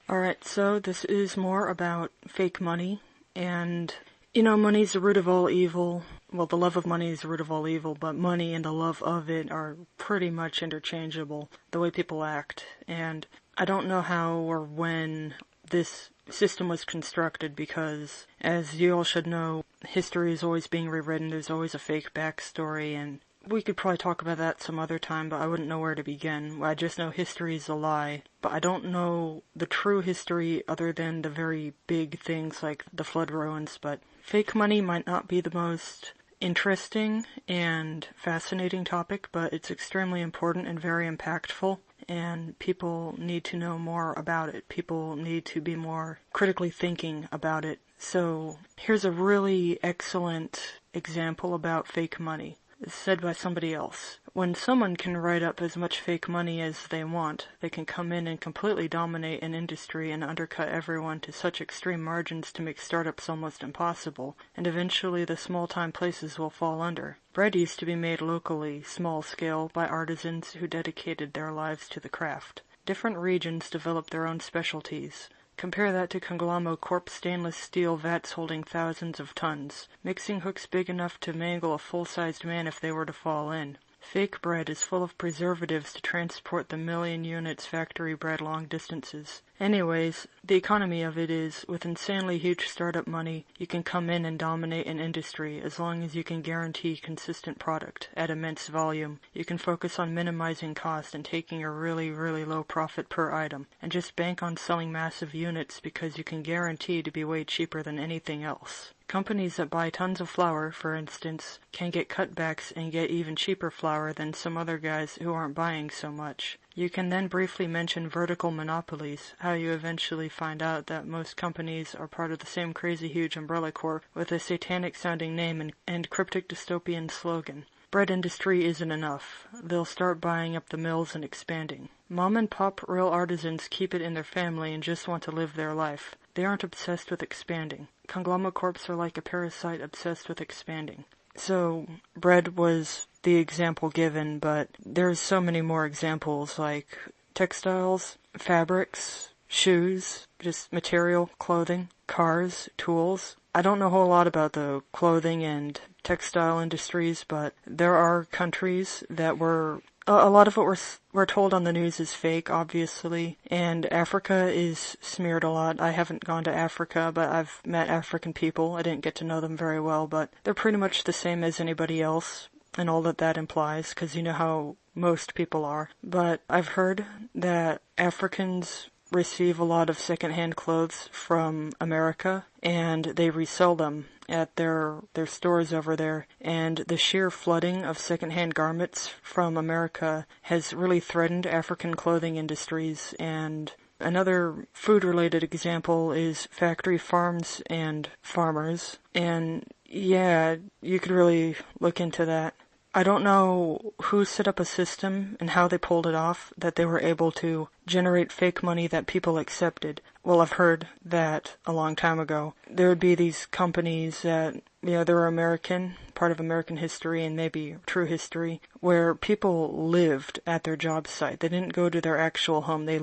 Alright, so this is more about fake money, and, money's the root of all evil. Well, the love of money is the root of all evil, but money and the love of it are pretty much interchangeable, the way people act. And I don't know how or when this system was constructed because, as you all should know, history is always being rewritten, there's always a fake backstory, and we could probably talk about that some other time, but I wouldn't know where to begin. I just know history is a lie, but I don't know the true history other than the very big things like the flood ruins, but fake money might not be the most interesting and fascinating topic, but it's extremely important and very impactful, and people need to know more about it. People need to be more critically thinking about it. So here's a really excellent example about fake money. It's said by somebody else. When someone can write up as much fake money as they want, they can come in and completely dominate an industry and undercut everyone to such extreme margins to make startups almost impossible, and eventually the small-time places will fall under. Bread used to be made locally, small-scale, by artisans who dedicated their lives to the craft. Different regions developed their own specialties. Compare that to Conglommo Corp stainless steel vats holding thousands of tons, mixing hooks big enough to mangle a full-sized man if they were to fall in. Fake bread is full of preservatives to transport the million units factory bread long distances. Anyways, the economy of it is, with insanely huge startup money, you can come in and dominate an industry as long as you can guarantee consistent product at immense volume. You can focus on minimizing cost and taking a really, really low profit per item, and just bank on selling massive units because you can guarantee to be way cheaper than anything else. Companies that buy tons of flour, for instance, can get cutbacks and get even cheaper flour than some other guys who aren't buying so much. You can then briefly mention vertical monopolies, how you eventually find out that most companies are part of the same crazy huge umbrella corp with a satanic-sounding name and cryptic dystopian slogan. Bread industry isn't enough. They'll start buying up the mills and expanding. Mom and pop real artisans keep it in their family and just want to live their life. They aren't obsessed with expanding. Conglomerate corps are like a parasite obsessed with expanding. So, bread was the example given, but there's so many more examples like textiles, fabrics, shoes, just material, clothing, cars, tools. I don't know a whole lot about the clothing and textile industries, but there are countries that were a lot of what we're told on the news is fake, obviously, and Africa is smeared a lot. I haven't gone to Africa, but I've met African people. I didn't get to know them very well, but they're pretty much the same as anybody else, and all that implies, because you know how most people are. But I've heard that Africans receive a lot of secondhand clothes from America, and they resell them at their stores over there, and the sheer flooding of secondhand garments from America has really threatened African clothing industries. And another food-related example is factory farms and farmers, and yeah, you could really look into that. I don't know who set up a system and how they pulled it off, that they were able to generate fake money that people accepted. Well, I've heard that a long time ago. There would be these companies that, they were American, part of American history and maybe true history, where people lived at their job site. They didn't go to their actual home. They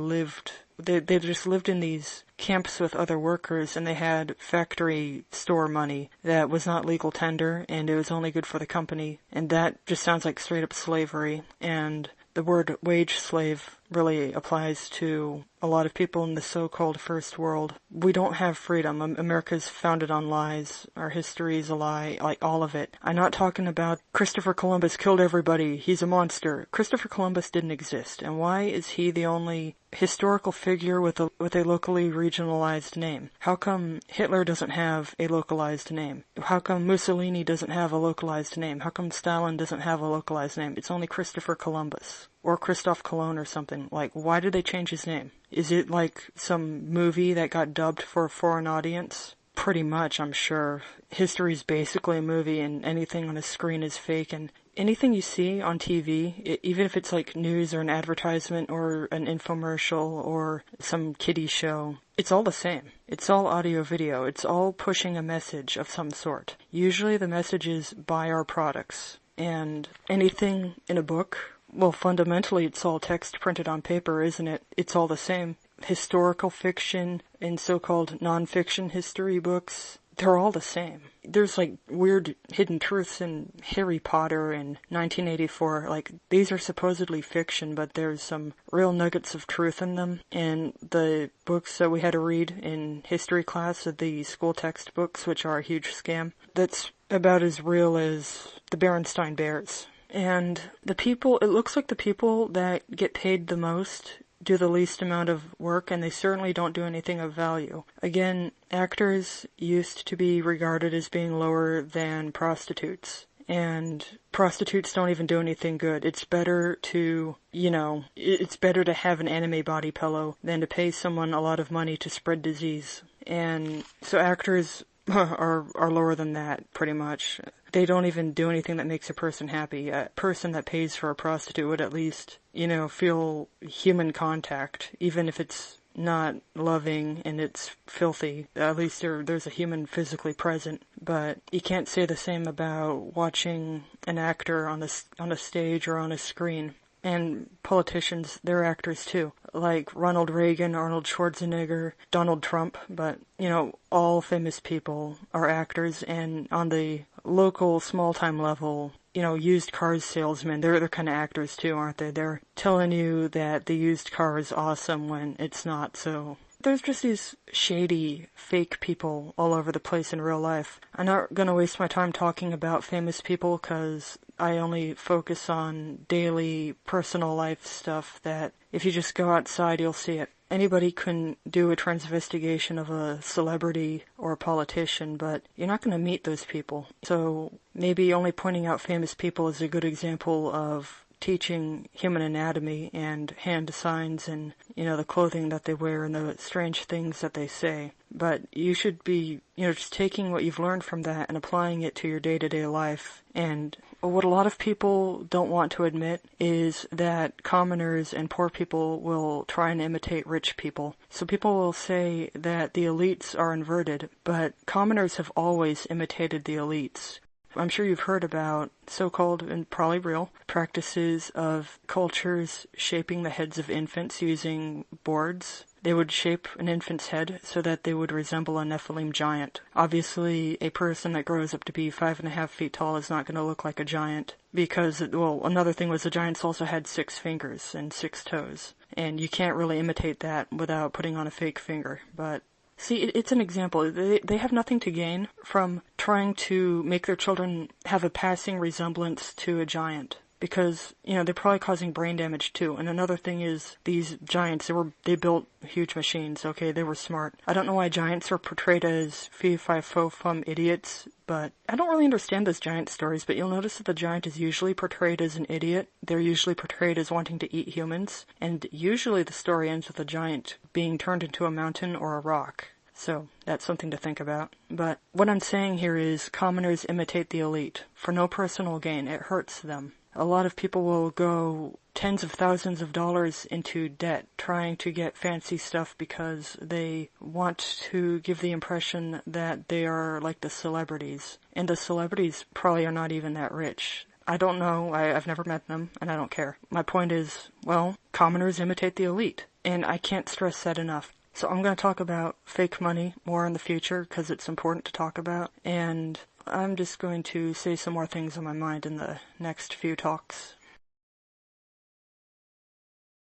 just lived in these camps with other workers, and they had factory store money that was not legal tender, and it was only good for the company. And that just sounds like straight up slavery. And the word wage slave really applies to a lot of people in the so-called first world. We don't have freedom. America's founded on lies. Our history is a lie, like all of it. I'm not talking about Christopher Columbus killed everybody. He's a monster. Christopher Columbus didn't exist. And why is he the only historical figure with a locally regionalized name? How come Hitler doesn't have a localized name? How come Mussolini doesn't have a localized name? How come Stalin doesn't have a localized name? It's only Christopher Columbus. Or Christoph Cologne or something. Like, why did they change his name? Is it like some movie that got dubbed for a foreign audience? Pretty much, I'm sure. History's basically a movie, and anything on a screen is fake, and anything you see on TV, even if it's like news or an advertisement or an infomercial or some kiddie show, it's all the same. It's all audio-video. It's all pushing a message of some sort. Usually the message is buy our products. And anything in a book, well, fundamentally it's all text printed on paper, isn't it? It's all the same. historical fiction and so-called nonfiction history books, they're all the same. There's like weird hidden truths in Harry Potter and 1984. Like, these are supposedly fiction, but there's some real nuggets of truth in them. And the books that we had to read in history class are the school textbooks, which are a huge scam. That's about as real as the Berenstain Bears. And it looks like the people that get paid the most do the least amount of work, and they certainly don't do anything of value. Again, actors used to be regarded as being lower than prostitutes, and prostitutes don't even do anything good. It's better to have an anime body pillow than to pay someone a lot of money to spread disease. And so actors are lower than that, pretty much. They don't even do anything that makes a person happy. A person that pays for a prostitute would at least, feel human contact, even if it's not loving and it's filthy. At least there's a human physically present. But you can't say the same about watching an actor on a stage or on a screen. And politicians, they're actors too. Like Ronald Reagan, Arnold Schwarzenegger, Donald Trump. But, all famous people are actors. And on the local, small-time level, used cars salesmen, they're kind of actors too, aren't they? They're telling you that the used car is awesome when it's not. So there's just these shady, fake people all over the place in real life. I'm not going to waste my time talking about famous people because I only focus on daily, personal life stuff that if you just go outside, you'll see it. Anybody can do a transvestigation of a celebrity or a politician, but you're not going to meet those people. So maybe only pointing out famous people is a good example of teaching human anatomy and hand signs and, the clothing that they wear and the strange things that they say. But you should be, just taking what you've learned from that and applying it to your day-to-day life. And what a lot of people don't want to admit is that commoners and poor people will try and imitate rich people. So people will say that the elites are inverted, but commoners have always imitated the elites. I'm sure you've heard about so-called, and probably real, practices of cultures shaping the heads of infants using boards. They would shape an infant's head so that they would resemble a Nephilim giant. Obviously, a person that grows up to be 5.5 feet tall is not going to look like a giant because, another thing was the giants also had 6 fingers and 6 toes. And you can't really imitate that without putting on a fake finger, but see, it's an example. They have nothing to gain from trying to make their children have a passing resemblance to a giant. Because, they're probably causing brain damage too. And another thing is, these giants, they built huge machines, okay? They were smart. I don't know why giants are portrayed as fee-fi-fo-fum idiots, but I don't really understand those giant stories, but you'll notice that the giant is usually portrayed as an idiot. They're usually portrayed as wanting to eat humans. And usually the story ends with a giant being turned into a mountain or a rock. So that's something to think about. But what I'm saying here is commoners imitate the elite for no personal gain. It hurts them. A lot of people will go tens of thousands of dollars into debt trying to get fancy stuff because they want to give the impression that they are like the celebrities. And the celebrities probably are not even that rich. I don't know. I've never met them, and I don't care. My point is, commoners imitate the elite. And I can't stress that enough. So I'm going to talk about fake money more in the future because it's important to talk about. And I'm just going to say some more things on my mind in the next few talks.